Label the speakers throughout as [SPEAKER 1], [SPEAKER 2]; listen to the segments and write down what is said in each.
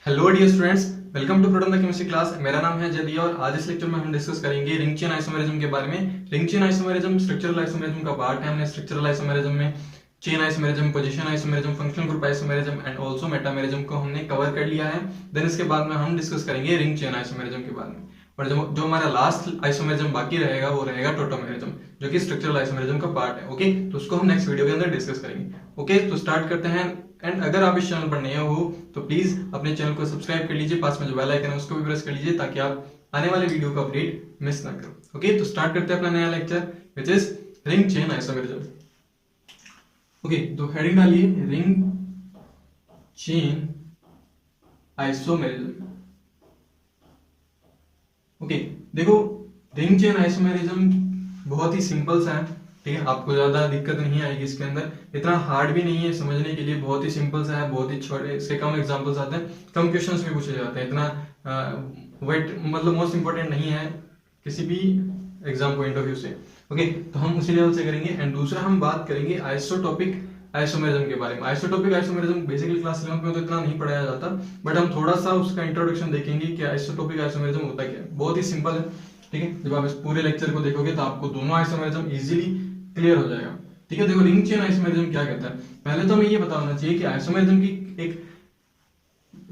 [SPEAKER 1] Hello dear students, welcome to Proton the chemistry class. मेरा नाम है जदी और आज इस लेक्चर में हम डिस्कस करेंगे रिंग चेन आइसोमेरिज्म के बारे में। Ring chain isomerism structural isomerism का पार्ट है। हमने स्ट्रक्चरल आइसोमेरिज्म में chain isomerism, position isomerism, functional group isomerism and also metamerism को हमने कवर कर लिया है। देन इसके बाद में हम डिस्कस करेंगे रिंग चेन आइसोमेरिज्म के बारे में। और जो हमारा लास्ट आइसोमेरिज्म बाकी रहेगा वो रहेगा टोटोमेरिज्म, जो कि स्ट्रक्चरल आइसोमेरिज्म का पार्ट है। ओके, तो उसको हम नेक्स्ट वीडियो के अंदर डिस्कस करेंगे। ओके, तो स्टार्ट करते हैं। एंड अगर आप इस चैनल पर नए हो तो प्लीज अपने चैनल को सब्सक्राइब कर लीजिए, पास में जो बेल आइकन है उसको भी प्रेस कर लीजिए ताकि आप आने वाले वीडियो का अपडेट मिस ना करो। ओके, तो स्टार्ट करते हैं अपना नया lecture which is ring chain isomerism. Okay, तो हेडिंग डालिए रिंग चेन आइसोमेरिज्म। ओके, देखो रिंग चेन आइसोमेरिज्म बहुत ही सिंपल सा है, ठीक है। आपको ज्यादा दिक्कत नहीं आएगी इसके अंदर, इतना हार्ड भी नहीं है समझने के लिए, बहुत ही सिंपल सा है, बहुत ही छोटे, इसके कम एग्जांपल्स आते हैं, कम क्वेश्चंस भी पूछे जाते हैं। इतना वेट मतलब मोस्ट इंपोर्टेंट नहीं है किसी भी एग्जाम पॉइंट ऑफ व्यू से। ओके, तो हम उसी लेवल से करेंगे। एंड दूसरा हम बात करेंगे आइसोटोपिक आइसोमेरिज्म के बारे में। आइसोटोपिक आइसोमेरिज्म बेसिकली क्लास 11 में तो इतना नहीं पढ़ाया जाता, बट हम थोड़ा सा उसका इंट्रोडक्शन देखेंगे कि आइसोटोपिक आइसोमेरिज्म होता क्या है। बहुत ही सिंपल है, ठीक है। जब आप इस पूरे लेक्चर को देखोगे तो आपको दोनों आइसोमेरिज्म इजीली क्लियर हो जाएगा, ठीक है। देखो रिंग चेन आइसोमेरिज्म क्या कहता है, पहले तो हमें ये पता होना चाहिए कि आइसोमेरिज्म की एक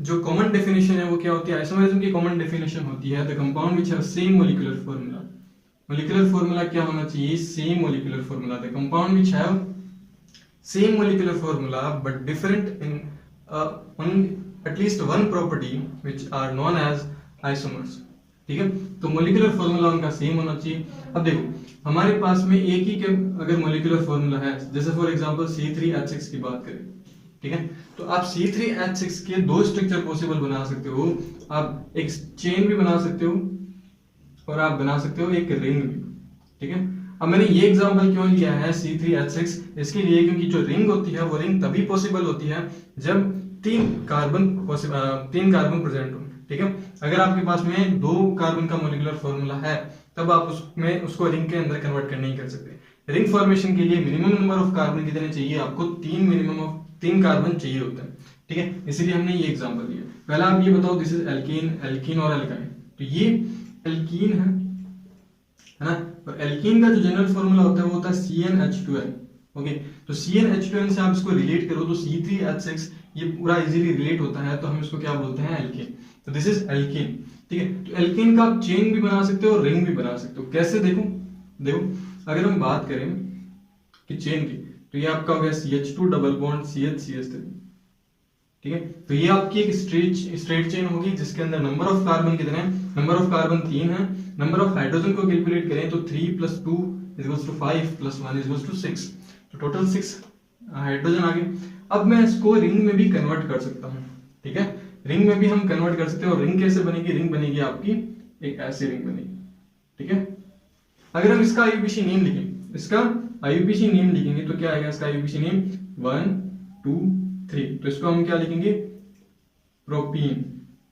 [SPEAKER 1] जो कॉमन डेफिनेशन है वो क्या होती है। आइसोमेरिज्म की कॉमन डेफिनेशन होती है the compound which have same molecular formula. Molecular formula क्या होना चाहिए, same molecular formula. The compound which have same molecular formula but different in on at least one property which are known as isomers, ठीक है। तो molecular formula उनका same होना चाहिए। अब देखो हमारे पास में एक ही के अगर मोलिकुलर फॉर्मूला है, जैसे फॉर एग्जांपल C3H6 की बात करें, ठीक है, तो आप C3H6 के दो स्ट्रक्चर पॉसिबल बना सकते हो। आप एक चेन भी बना सकते हो और आप बना सकते हो एक रिंग भी, ठीक है। अब मैंने ये एग्जांपल क्यों लिया है C3H6, इसके लिए क्योंकि जो रिंग होती है वो रिंग तभी पॉसिबल होती है जब तीन कार्बन प्रेजेंट हो, ठीक है। अगर आपके पास में दो कार्बन का मॉलिक्यूलर फॉर्मूला है तब आप उसमें उसको रिंग के अंदर कन्वर्ट नहीं कर सकते। रिंग फॉर्मेशन के लिए मिनिमम नंबर ऑफ कार्बन कितने चाहिए, आपको तीन कार्बन चाहिए होता है, ठीक है। इसीलिए हमने ये एग्जांपल लिया। पहला आप ये बताओ दिस इज एल्कीन, एल्कीन और एल्काइन। तो ये एल्कीन है ना, और एल्कीन का जो जनरल फॉर्मूला होता है वो होता है CnH2n। ओके, तो CnH2n से आप इसको रिलेट करो तो C3H6 ये पूरा इजीली रिलेट होता है, तो हम इसको क्या बोलते हैं, एल्कीन। तो दिस इज एल्कीन, ठीक है। तो एल्कीन का आप चेन भी बना सकते हो और रिंग भी बना सकते हो। कैसे, देखो अगर हम बात करें कि चेन की, तो ये आपका हो गया CH2 डबल बॉन्ड CH3, ठीक है। तो ये आपकी एक स्ट्रेट चेन होगी जिसके अंदर नंबर ऑफ कार्बन कितने हैं, नंबर ऑफ कार्बन 3 है। नंबर ऑफ हाइड्रोजन को कैलकुलेट करें तो 3 + 2 = 5 + 1 = 6, तो टोटल 6 हाइड्रोजन आ गए। अब मैं इसको रिंग में भी कन्वर्ट कर सकता हूं, ठीक है। रिंग में भी हम कन्वर्ट कर सकते हैं। और रिंग कैसे बनेगी, रिंग बनेगी आपकी एक ऐसी रिंग बनेगी, ठीक है। अगर हम इसका IUPAC नेम लिखें, इसका IUPAC नेम लिखेंगे तो क्या आएगा, इसका IUPAC नेम 1 2 3। तो इसको हम क्या लिखेंगे, प्रोपीन,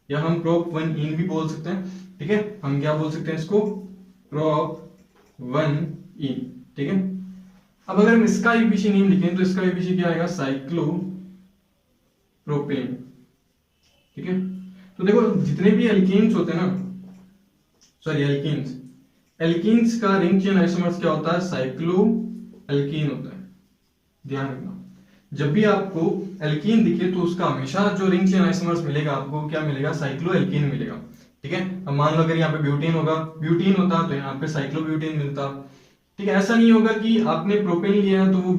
[SPEAKER 1] या हम prop1ene भी बोल सकते हैं, ठीक है। हम क्या बोल सकते हैं इसको, prop1ene, ठीक है। अब अगर हम इसका IUPAC नेम लिखें तो इसका IUPAC क्या आएगा, साइक्लोप्रोपेन, ठीक है। तो देखो जितने भी एल्कीन्स होते हैं ना, सॉरी एल्कीन्स का रिंग चेन आइसोमर्स क्या होता है, साइक्लो एल्कीन होता है। ध्यान रखना, जब भी आपको एल्कीन दिखे तो उसका हमेशा जो रिंग चेन आइसोमर्स मिलेगा आपको क्या मिलेगा, साइक्लो एल्कीन मिलेगा, ठीक है। अब मान लो अगर यहाँ पे ब्यूटेन होता तो यहाँ पे साइक्लोब्यूटेन मिलता, ठीक है। ऐसा नहीं होगा कि आपने प्रोपेन लिया है तो वो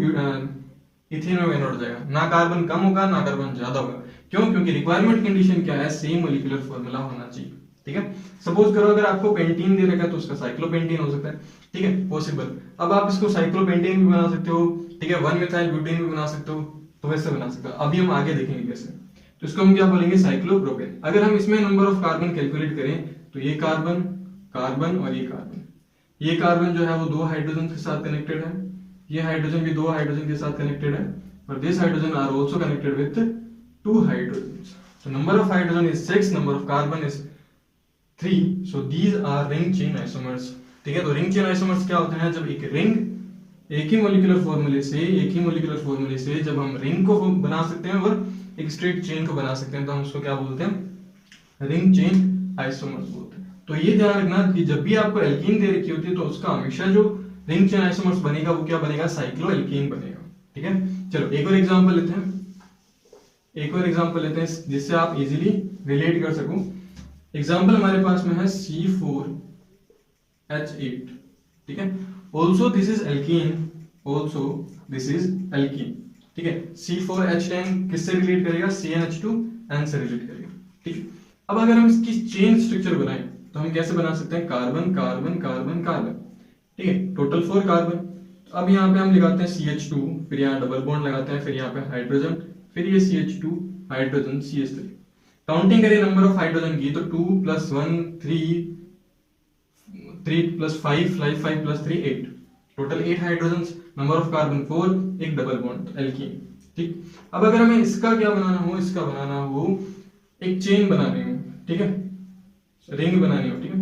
[SPEAKER 1] इथेन में कन्वर्ट हो जाएगा, ना कार्बन कम होगा ना कार्बन ज्यादा होगा। क्यों, क्योंकि रिक्वायरमेंट कंडीशन क्या है, सेम मॉलिक्यूलर फॉर्मूला होना चाहिए, ठीक है। सपोज करो अगर आपको पेंटीन दे रखा है तो उसका साइक्लोपेंटीन हो सकता है, ठीक है, पॉसिबल। अब आप इसको साइक्लोपेंटीन भी बना सकते हो, ठीक है, 1-methyl ब्यूटेन भी बना सकते हो, तो वैसे बना सकते हो। अभी हम आगे देखेंगे कैसे। तो इसको हम क्या बोलेंगे, साइक्लोप्रोपेन। अगर हम इसमें नंबर ऑफ कार्बन कैलकुलेट करें तो ये कार्बन और ये कार्बन जो है वो 2 हाइड्रोजन के साथ कनेक्टेड है, ये हाइड्रोजन भी 2 हाइड्रोजन के साथ कनेक्टेड है, और this hydrogen are also connected with 2 hydrogen. So number of hydrogen is 6, number of carbon is 3, so these are ring chain isomers, ठीक है। तो रिंग चेन आइसोमर्स क्या होते हैं, जब एक रिंग एक ही मोलिकुलर फॉर्मूले से जब हम रिंग को बना सकते हैं और एक स्ट्रेट चेन को बना सकते हैं, तो हम उसको क्या बोलते हैं, रिंग चेन आइसोमर्स बोलते हैं। तो ये ध्यान रखना कि जब भी आपको एल्कीन दे रखी होती है तो उसका हमेशा जो रिंग चेन आइसोमर्स बनेगा वो क्या बनेगा, साइक्लो एल्कीन बनेगा। ठीक है, चलो एक और एग्जांपल लेते हैं, जिससे आप इजीली रिलेट कर सको। एग्जांपल हमारे पास में है C4H8, ठीक है, ऑल्सो दिस इज एल्कीन, ठीक है। C4H10 किससे रिलेट करेगा, CnH2n से रिलेट करेगा। ठीक है, अब अगर हम इसकी चेन स्ट्रक्चर बनाएं तो हम कैसे बना सकते हैं, कार्बन कार्बन कार्बन कार्बन, ठीक है, टोटल 4 कार्बन। अब यहाँ पे हम लगाते हैं CH2, फिर यहाँ डबल बॉन्ड लगाते हैं, फिर यहाँ पे हाइड्रोजन, फिर ये CH2 हाइड्रोजन CH3। काउंटिंग करें नंबर ऑफ हाइड्रोजन की तो 2 + 1 3, 3 + 5 5 + 3 8, total 8 hydrogen, number of carbon 4, एक डबल बॉन्ड एल्कीन। ठीक, अब अगर हमें इसका क्या बनाना हो, एक चेन बनानी हो, ठीक है, रिंग बनानी हो, ठीक है,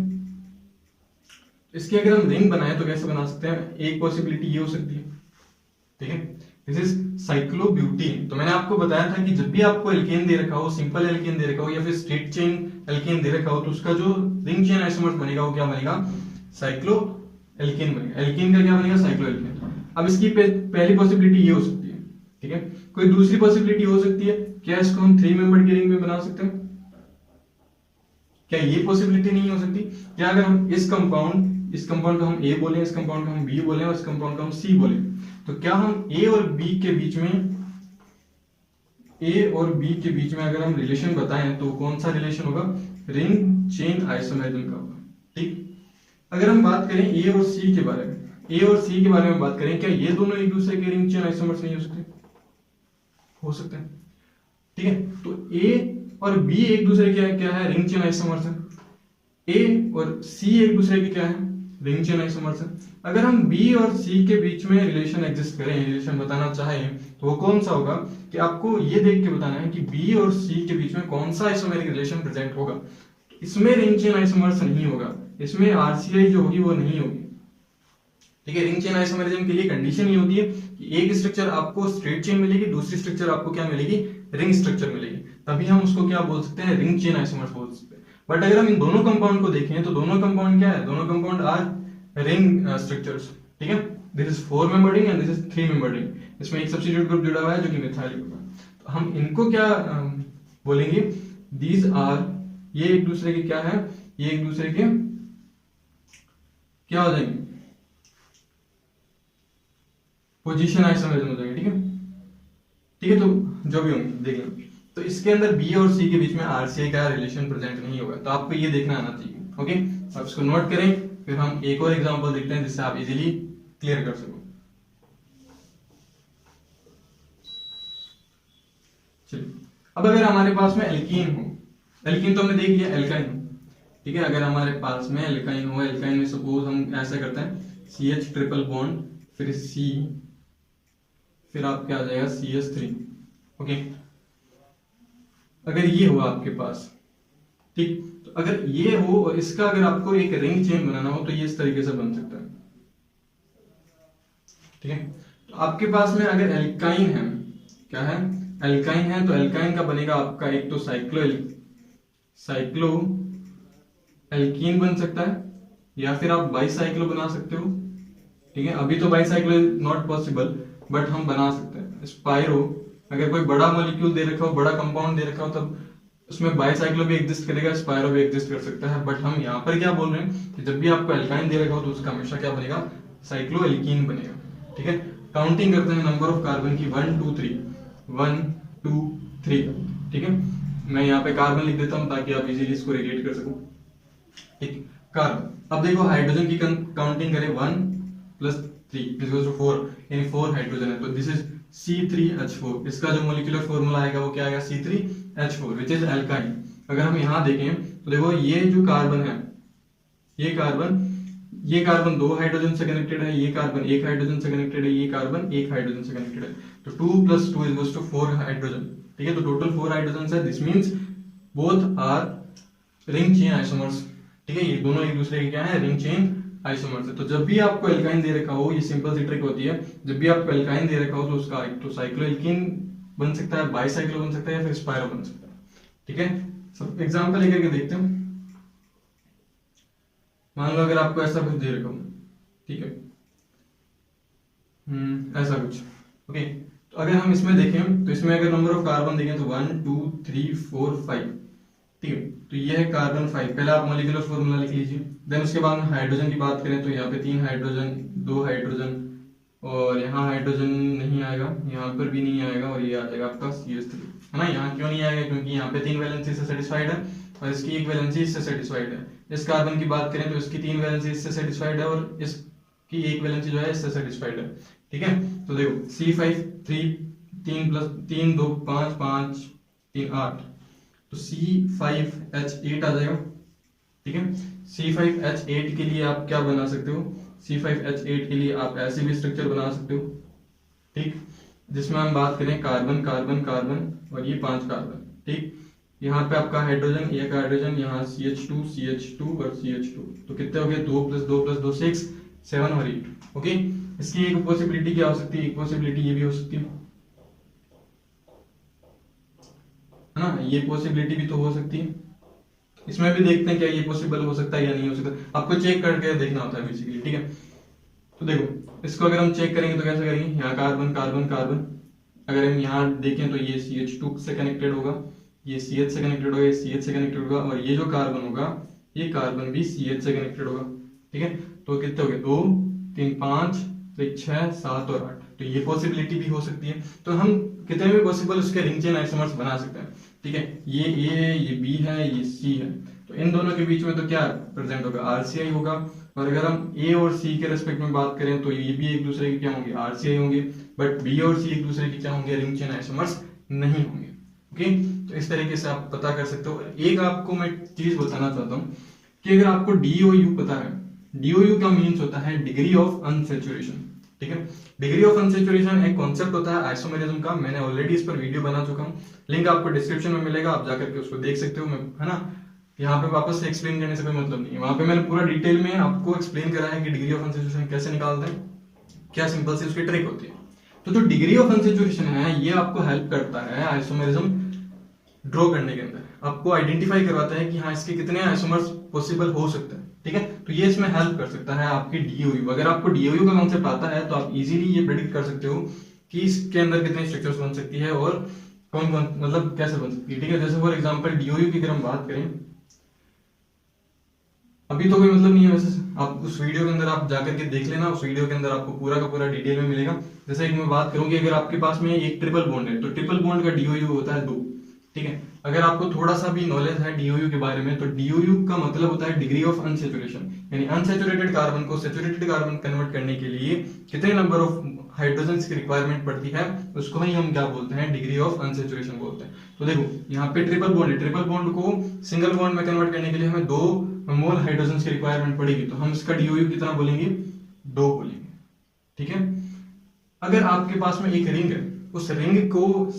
[SPEAKER 1] इसकी अगर हम रिंग बनाए तो कैसे बना सकते हैं, एक पॉसिबिलिटी ये हो सकती है, ठीक है, दिस इज साइक्लोब्यूटेन। तो मैंने आपको बताया था कि जब भी आपको एल्केन दे रखा हो, सिंपल एल्केन दे रखा हो या फिर स्ट्रेट चेन एल्केन दे रखा हो, तो उसका जो रिंग चेन आइसोमर्स बनेगा वो क्या बनेगा, साइक्लो एल्केन बनेगा। एल्केन का क्या बनेगा, साइक्लो एल्केन। अब इसकी पहली पॉसिबिलिटी ये हो सकती है, ठीक है। कोई दूसरी पॉसिबिलिटी हो सकती है, क्या इसको हम 3 मेंबर की रिंग में बना सकते हैं, क्या ये पॉसिबिलिटी नहीं हो सकती? क्या अगर हम इस कंपाउंड को हम ए बोले, इस कंपाउंड को हम बी बोले और इस कंपाउंड को हम सी बोले, तो क्या हम ए और बी के बीच में अगर हम रिलेशन बताएं तो कौन सा रिलेशन होगा, रिंग चेन आइसोमेरिज्म का होगा। ठीक, अगर हम बात करें ए और सी के बारे में बात करें, क्या ये दोनों एक दूसरे के रिंग चेन आइसोमर्स नहीं हो सकते? हो सकते हैं, ठीक है। तो ए और बी एक दूसरे के क्या है, रिंग चेन आइसोमर्स है। ए और सी एक दूसरे के क्या है, रिंग चेन आइसोमर्स है। अगर हम बी और सी के बीच में रिलेशन एग्जिस्ट करें, रिलेशन बताना चाहें, तो वो कौन सा होगा कि आपको ये देख के बताना है कि बी और सी के बीच में कौन सा आइसोमेरिक रिलेशन प्रेजेंट होगा। इसमें रिंग चेन आइसोमर्स नहीं होगा, इसमें आरसीआई जो होगी वो नहीं होगी, ठीक है। रिंग चेन आइसोमेरिज्म के लिए कंडीशन ये होती है कि एक स्ट्रक्चर आपको स्ट्रेट चेन मिलेगी, दूसरी स्ट्रक्चर आपको क्या मिलेगी, रिंग स्ट्रक्चर मिलेगी, तभी हम उसको क्या बोल सकते हैं, रिंग चेन आइसोमर्स बोल सकते हैं। बट अगर हम इन दोनों कंपाउंड को देखें तो दोनों कंपाउंड क्या है, दोनों कंपाउंड आर रिंग स्ट्रक्चर्स, ठीक है। This is 4 member ring and this is 3 member ring. इसमें एक सब्स्टिट्यूट ग्रुप जुड़ा हुआ है जो कि मिथाइल ग्रुप है। तो हम इनको क्या बोलेंगे, दीज आर, ये एक दूसरे के क्या है, ये एक दूसरे के क्या हो जाएंगे, पोजीशन आइसोमेरिज्म हो जाएंगे, ठीक है, ठीक है। तो जो भी होंगे देख लेंगे। तो इसके अंदर बी और सी के बीच में आरसीआई का रिलेशन प्रेजेंट नहीं होगा, तो आपको ये देखना आना चाहिए, ओके। आप इसको नोट करें, फिर हम एक और एग्जांपल देखते हैं जिससे आप इजीली क्लियर कर सको। चलिए, अब अगर हमारे पास में एल्कीन हो, एल्कीन तो हमने देख लिया, एल्काइन, ठीक है। अगर हमारे पास में एल्काइन हो, एल्काइन में सपोज हम ऐसा करते हैं CH ट्रिपल बॉन्ड, फिर C, फिर आपके आ जाएगा CH3, ओके। अगर ये हुआ आपके पास, ठीक, तो अगर ये हो और इसका अगर आपको एक रिंग चेन बनाना हो तो ये इस तरीके से बन सकता है, ठीक है। तो आपके पास में अगर एल्काइन है, क्या है, एल्काइन है, तो एल्काइन का बनेगा आपका एक तो साइक्लो एल्कीन बन सकता है, या फिर आप बाईसाइक्लो बना सकते हो, ठीक है। अभी तो bicyclo is not possible, but हम बना सकते हैं स्पाइरो। अगर कोई बड़ा मॉलिक्यूल दे रखा हो, बड़ा कंपाउंड दे रखा हो, तब उसमें बाईसाइक्लो भी एग्जिस्ट करेगा, स्पाइरो भी एग्जिस्ट कर सकता है। बट हम यहाँ पर क्या बोल रहे हैं कि जब भी आपको एल्काइन दे रखा हो तो उसका हमेशा क्या बनेगा, साइक्लो एल्कीन बनेगा, ठीक है। काउंटिंग करते हैं नंबर ऑफ कार्बन की, 1 2 3, 1 2 3, ठीक है। मैं यहाँ पे कार्बन लिख देता हूँ ताकि आप इजीली इसको रिलेट कर सको, ठीक। कार्बन, अब देखो हाइड्रोजन की काउंटिंग करें, 1 + 3 = 4, यानी 4 हाइड्रोजन है, तो दिस इज C3H4। इसका जो मोलिकुलर फॉर्मूला आएगा वो क्या आएगा, C3H4 विच इज एल्काइन। अगर हम यहाँ देखें तो देखो ये जो कार्बन है, ये कार्बन 2 हाइड्रोजन से कनेक्टेड है, ये कार्बन 1 हाइड्रोजन से कनेक्टेड है, ये कार्बन 1 हाइड्रोजन से कनेक्टेड है, तो 2 + 2 = 4 हाइड्रोजन, ठीक है। तो टोटल 4 हाइड्रोजन है, this means both R ring chain isomers, ठीक है। ये दोनों एक दूसरे के क्या है, रिंग चेन आइसोमर्स है। तो जब भी आपको एल्काइन दे रखा हो, ये सिंपल सी ट्रिक होती है, जब भी आपको एल्काइन दे रखा हो तो उसका एक तो साइक्लो एल्कीन बन सकता है, बाईसाइक्लो बन सकता है, या फिर स्पायरो बन सकता है। ठीक है, सब एग्जांपल लेकर के देखते हैं। मान लो अगर आपको ऐसा कुछ दे रखा हूं, ठीक है, ऐसा कुछ, ओके। तो अगर हम इसमें देखें तो इसमें अगर नंबर ऑफ कार्बन देखें तो 1 2 3 4 5, ठीक है। तो ये है कार्बन 5। पहले आप मॉलिक्यूलर फॉर्मूला लिख लीजिए। देन उसके बाद हम हाइड्रोजन की बात करें तो यहाँ पे 3 हाइड्रोजन, 2 हाइड्रोजन, और यहाँ हाइड्रोजन नहीं आएगा, यहाँ पर भी नहीं आएगा, और ये आ जाएगा आपका CH3, है ना। यहाँ क्यों नहीं आएगा? क्योंकि यहाँ पे 3 वैलेंसी से सेटिस्फाइड है और इसकी 1 वैलेंसी इससे सेटिस्फाइड है। इस कार्बन की बात करें तो इसकी 3 वैलेंसी इससे सेटिस्फाइड है और इसकी 1 वैलेंसी जो है इससे सेटिस्फाइड है। ठीक है, तो देखो C5 3 3 प्लस 3 2 5 5 3 8, तो C5H8 आ जाएगा। ठीक है, C5H8 के लिए आप क्या बना सकते हो? C5H8 के लिए आप ऐसे भी स्ट्रक्चर बना सकते हो, ठीक, जिसमें हम बात करें कार्बन कार्बन कार्बन और ये 5 कार्बन। ठीक, यहाँ पे आपका हाइड्रोजन, एक हाइड्रोजन, यहाँ CH2 CH2 और CH2, तो कितने हो गए? 2 + 2 + 2 6 7 और 8। ओके, इसकी एक पॉसिबिलिटी क्या हो सकती है? एक पॉसिबिलिटी ये भी हो सकती है ना, ये पॉसिबिलिटी भी तो हो सकती है। इसमें भी देखते हैं क्या ये पॉसिबल हो सकता है या नहीं हो सकता, आपको चेक करके देखना होता है बेसिकली। ठीक है, तो देखो इसको अगर हम चेक करेंगे तो कैसे करेंगे? यहाँ कार्बन कार्बन कार्बन, अगर हम यहाँ देखें तो ये CH2 से कनेक्टेड होगा, ये CH से कनेक्टेड होगा, ये CH से कनेक्टेड होगा, और ये जो कार्बन होगा ये कार्बन भी CH से कनेक्टेड होगा। ठीक है, तो कितने हो गए? 2 3 5 6 7 और 8, तो ये पॉसिबिलिटी भी हो सकती है। तो हम कितने भी पॉसिबल उसके रिंग चेन आइसोमर्स बना सकते हैं। ठीक है, ये A है, ये B है, ये C है, तो इन दोनों के बीच में तो क्या प्रेजेंट होगा? RCI होगा। और अगर हम A और C के रेस्पेक्ट में बात करें तो ये भी एक दूसरे के क्या होंगे? RCI होंगे, बट B और C एक दूसरे के क्या होंगे? रिंग चेन आइसोमर्स नहीं होंगे। ओके, तो इस तरीके से आप पता कर सकते हो। एक आपको मैं चीज बताना चाहता हूँ कि अगर आपको DOU पता है, DOU का मीन्स होता है डिग्री ऑफ अनसेचुरेशन। ठीक है, डिग्री ऑफ अनसेचुरेशन एक कॉन्सेप्ट होता है आइसोमेरिज्म का। मैंने ऑलरेडी इस पर वीडियो बना चुका हूँ, लिंक आपको डिस्क्रिप्शन में मिलेगा, आप जाकर के उसको देख सकते हो, है ना। यहाँ पे वापस से एक्सप्लेन करने से कोई मतलब नहीं है, वहां पे मैंने पूरा डिटेल में आपको एक्सप्लेन करा है कि डिग्री ऑफ अनसेचुरेशन कैसे निकालते हैं, क्या सिंपल से उसकी ट्रिक होती है। तो जो डिग्री ऑफ अनसेचुरेशन है ये आपको हेल्प करता है आइसोमेरिज्म ड्रॉ करने के अंदर, आपको आइडेंटिफाई करवाता है कि हाँ इसके कितने आइसोमर्स पॉसिबल हो सकते हैं। ठीक है, तो ये इसमें हेल्प कर सकता है आपकी DOU। अगर आपको DOU का कॉन्सेप्ट आता है तो आप इजीली ये प्रेडिक्ट कर सकते हो कि इसके अंदर कितने स्ट्रक्चर्स बन सकती है और कौन कौन मतलब कैसे बन सकती है। ठीक है, जैसे फॉर एग्जांपल DOU की अगर हम बात करें, अभी तो कोई मतलब नहीं है वैसे, आप उस वीडियो के अंदर आप जाकर के देख लेना, उस वीडियो के अंदर आपको पूरा का पूरा डिटेल में मिलेगा। जैसे एक मैं बात करूं कि अगर आपके पास में एक ट्रिपल बॉन्ड है तो ट्रिपल बॉन्ड का DOU होता है 2। ठीक है, अगर आपको थोड़ा सा भी नॉलेज है DOU के बारे में तो DOU का मतलब होता है डिग्री ऑफ अनसेचुरेशन, यानी अनसेचुरेटेड कार्बन को सेचुरेटेड कार्बन कन्वर्ट करने के लिए कितने नंबर ऑफ हाइड्रोजन्स की रिक्वायरमेंट पड़ती है, उसको ही हम क्या बोलते हैं? डिग्री ऑफ अनसेचुरेशन बोलते हैं। तो देखो यहाँ पे ट्रिपल बॉन्ड है, ट्रिपल बॉन्ड को सिंगल बॉन्ड में कन्वर्ट करने के लिए हमें 2 मोल हाइड्रोजन की रिक्वायरमेंट पड़ेगी, तो हम इसका DOU कितना बोलेंगे? 2 बोलेंगे। ठीक है, अगर आपके पास में एक रिंग है, उस रिंग को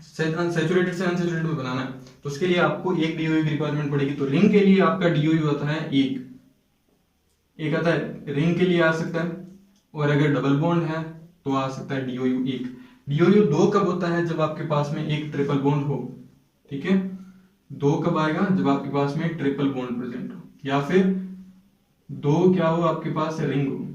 [SPEAKER 1] सैचुरेटेड से अनसैचुरेटेड में बनाना है तो उसके लिए आपको एक DOU की रिक्वायरमेंट पड़ेगी। तो रिंग के लिए आपका DOU आता है एक आता है, रिंग के लिए आ सकता है, और अगर डबल बॉन्ड है तो आ सकता है DOU 1। DOU 2 कब होता है? जब आपके पास में एक ट्रिपल बॉन्ड हो। ठीक है, 2 कब आएगा? जब आपके पास में ट्रिपल बॉन्ड प्रेजेंट हो, या फिर 2 क्या हो आपके पास? रिंग हो,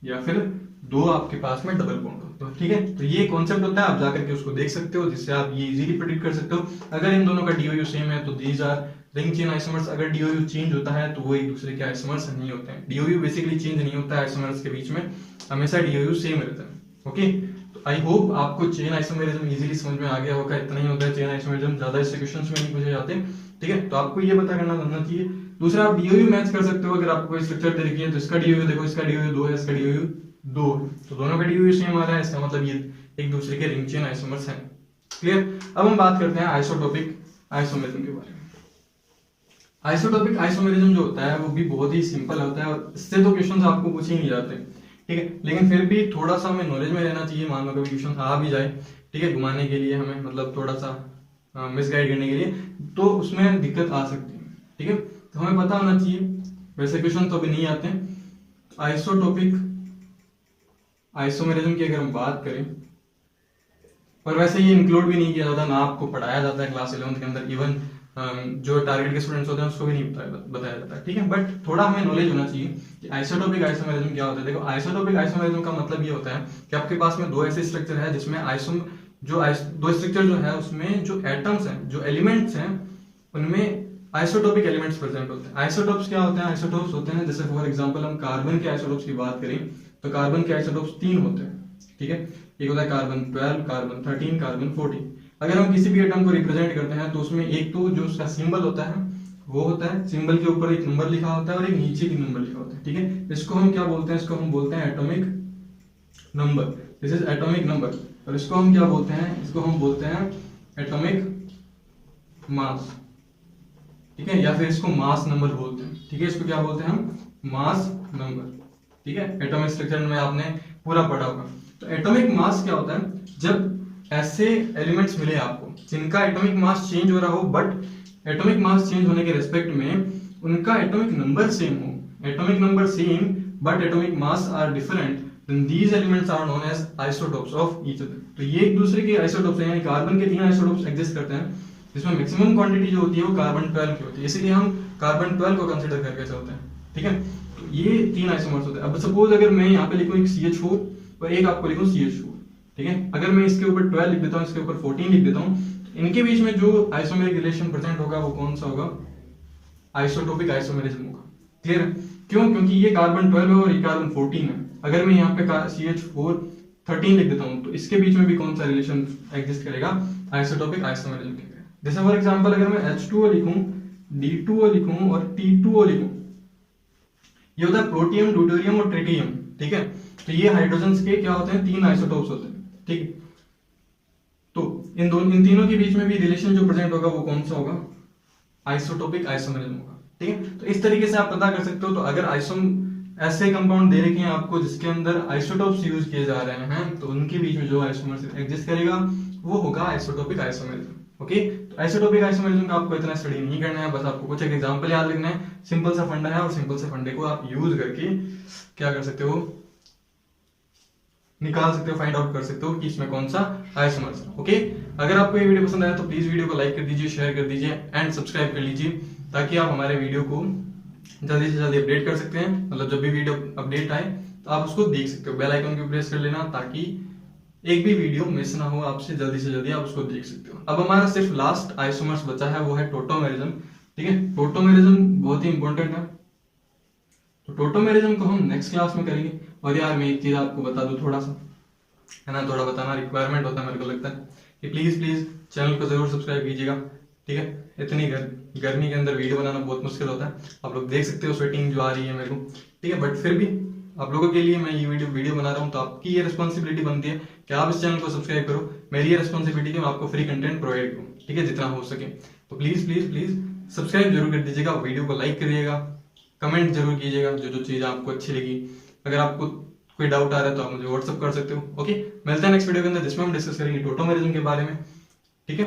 [SPEAKER 1] या फिर 2 आपके पास में डबल बॉन्ड हो। तो ठीक है, तो ये कॉन्सेप्ट होता है, आप जाकर के उसको देख सकते हो, जिससे आप ये इजीली प्रेडिक्ट कर सकते हो। अगर इन दोनों का DOU सेम है तो these R ring chain isomers. अगर DOU चेंज होता है तो वो एक दूसरे के आइसोमर्स नहीं होते हैं। DOU बेसिकली चेंज नहीं होता है आइसोमर्स के बीच में, हमेशा DOU सेम रहता है। ओके, तो आई होप आपको चेन आइसोमेरिज्म इजीली समझ में आ गया होगा। इतना ही होता है चेन आइसोमेरिज्म, ज्यादा इससे क्वेश्चंस में नहीं पूछे जाते। ठीक है, तो आपको ये पता करना जानना चाहिए। दूसरा, आप DOU मैच कर सकते हो। अगर आपको कोई स्ट्रक्चर दे रखी है तो इसका DOU देखो, इसका DOU 2 है, इसका DOU 2 है, तो दोनों का DOU सेम आ रहा है, इसका मतलब ये एक दूसरे के रिंग चेन आइसोमर्स हैं। क्लियर? अब हम बात करते हैं आइसोटोपिक आइसोमेरिज्म के बारे में। आइसोटोपिक आइसोमेरिज्म जो होता है वो भी बहुत ही सिंपल होता है, और इससे तो क्वेश्चंस आपको पूछे ही नहीं जाते। ठीक है, लेकिन फिर भी थोड़ा सा हमें नॉलेज में रहना चाहिए। मान लो कभी क्वेश्चन आ भी जाए, ठीक है, घुमाने के लिए हमें, मतलब थोड़ा सा मिसगाइड करने के लिए, तो उसमें दिक्कत आ सकती है। ठीक है, तो हमें पता होना चाहिए। वैसे क्वेश्चन तो अभी नहीं आते। आइसोटोपिक आइसोमेरिज्म की अगर हम बात करें और वैसे ये इंक्लूड भी नहीं किया जाता, ना आपको पढ़ाया जाता है क्लास 11th के अंदर, इवन जो टारगेट के स्टूडेंट्स होते हैं उसको भी नहीं बताया जाता है, ठीक है। बट थोड़ा हमें नॉलेज होना चाहिए कि आइसोटोपिक आइसोमेरिज्म क्या होता है। देखो आइसोटोपिक आइसोमेरिज्म का मतलब ये होता है कि आपके पास में दो ऐसे स्ट्रक्चर है जिसमें दो स्ट्रक्चर जो है उसमें जो एटम्स हैं, जो एलिमेंट्स हैं, उनमें आइसोटोपिक एलिमेंट्स प्रेजेंट होते हैं। आइसोटोप्स क्या होते हैं? आइसोटोप्स होते हैं, जैसे फॉर एग्जांपल हम कार्बन के आइसोटोप्स की बात करें तो कार्बन के आइसोटोप्स 3 होते हैं, ठीक है। एक होता है कार्बन 12, कार्बन 13, कार्बन 14। अगर हम किसी भी एटम को रिप्रेजेंट करते हैं तो उसमें एक तो जो उसका सिंबल होता है वो होता है, सिंबल के ऊपर एक नंबर लिखा होता है और एक नीचे की नंबर लिखा होता है, ठीक है। इसको हम क्या बोलते हैं? इसको हम बोलते हैं atomic number, this is atomic number. और इसको हम क्या बोलते हैं? इसको हम बोलते हैं एटॉमिक मास, ठीक है, या फिर इसको मास नंबर बोलते हैं, ठीक है। इसको क्या बोलते हैं हम? मास नंबर, ठीक है। एटॉमिक स्ट्रक्चर में आपने पूरा पढ़ा होगा। तो एटॉमिक मास क्या होता है? जब ऐसे एलिमेंट्स मिले आपको जिनका एटॉमिक मास चेंज हो रहा हो, बट एटॉमिक मास चेंज होने के रेस्पेक्ट में उनका एटॉमिक नंबर सेम हो, atomic number same but atomic mass are different, then these elements are known as isotopes of each other। तो ये एक दूसरे के आइसोटोप्स हैं, यानी कार्बन के 3 आइसोटोप्स एग्जिस्ट करते हैं, जिसमें मैक्सिमम क्वांटिटी जो होती है वो कार्बन 12 की होती है, इसीलिए हम कार्बन 12 को कंसीडर करके चलते हैं, ठीक है। तो ये 3 आइसोमर्स होते हैं। अब सपोज अगर मैं यहाँ पे लिखूं एक CH4 और एक आपको लिखूं CH4, ठीक है। अगर मैं इसके ऊपर 12 लिख देता हूँ, इसके ऊपर 14 लिख देता हूँ, तो इनके बीच में जो आइसोमेरिक रिलेशन प्रेजेंट होगा वो कौन सा होगा? आइसोटोपिक आइसोमेरिज्म होगा। क्लियर है? क्यों? क्योंकि ये कार्बन 12 है और ये कार्बन 14 है। अगर मैं यहाँ पे CH4 13 लिख देता हूँ तो इसके बीच में भी कौन सा रिलेशन एग्जिस्ट करेगा? आइसोटोपिक आइसोमेरिज्म के। जैसे फॉर एग्जांपल अगर मैं H2O लिखूं, D2O लिखूं और T2O लिखूं, ये होता है प्रोटियम, ड्यूटेरियम और ट्रिटियम, ठीक है। तो ये हाइड्रोजन्स के क्या होते हैं? 3 आइसोटोप्स होते हैं, ठीक। तो इन तीनों के बीच में भी रिलेशन जो प्रेजेंट होगा वो कौन सा होगा? आइसोटोपिक आइसोमेरिज्म होगा, ठीक है। तो इस तरीके से आप पता कर सकते हो। तो अगर ऐसे कंपाउंड दे रखे हैं आपको जिसके अंदर आइसोटोप्स यूज किए जा रहे हैं, तो उनके बीच में जो आइसोमर्स एग्जिस्ट करेगा वो होगा आइसोटोपिक आइसोमेरिज्म। ओके, तो आइसोटोपिक आइसोमेरिज्म का आपको इतना स्टडी नहीं करना है, बस आपको कुछ एक एग्जांपल याद रखना है। सिंपल सा फंडा है और सिंपल से फंडे को आप यूज करके क्या कर सकते हो? निकाल सकते हो, फाइंड आउट कर सकते हो कि इसमें कौन सा आइसोमर्स है। ओके, अगर आपको ये वीडियो पसंद आया तो प्लीज वीडियो को लाइक कर दीजिए, शेयर कर दीजिए एंड सब्सक्राइब कर लीजिए, ताकि आप हमारे वीडियो को जल्दी से जल्दी अपडेट कर सकते हैं। मतलब जब भी वीडियो अपडेट आए तो आप उसको देख सकते हो। बेल आइकन को प्रेस कर लेना ताकि एक भी वीडियो मिस ना हो आपसे, जल्दी से जल्दी आप उसको देख सकते हो। अब हमारा सिर्फ लास्ट आइसोमर्स बचा है, वो है टोटोमेरिज्म, ठीक है। टोटोमेरिज्म बहुत ही इंपॉर्टेंट है, तो टोटोमेरिज्म को हम नेक्स्ट क्लास में करेंगे। और यार मैं एक चीज आपको बता दूं, थोड़ा सा है ना, थोड़ा बताना रिक्वायरमेंट होता है मेरे को लगता है कि प्लीज चैनल को जरूर सब्सक्राइब कीजिएगा, ठीक है। इतनी गर्मी के अंदर वीडियो बनाना बहुत मुश्किल होता है, आप लोग देख सकते हो स्वेटिंग जो आ रही है मेरे को, ठीक है। बट फिर भी आप लोगों के लिए मैं ये वीडियो बना रहा हूँ, तो आपकी ये रिस्पॉन्सिबिलिटी बनती है कि आप इस चैनल को सब्सक्राइब करो। मेरी ये रिस्पॉन्सिबिलिटी है मैं आपको फ्री कंटेंट प्रोवाइड करूँ, ठीक है, जितना हो सके। तो प्लीज सब्सक्राइब जरूर कर दीजिएगा, वीडियो को लाइक करिएगा, कमेंट जरूर कीजिएगा जो चीज आपको अच्छी लगी। अगर आपको कोई डाउट आ रहा है तो आप मुझे व्हाट्सअप कर सकते हो। ओके, मिलते हैं नेक्स्ट वीडियो के अंदर जिसमें हम डिस्कस करेंगे टोटोमेरिज्म के बारे में, ठीक है।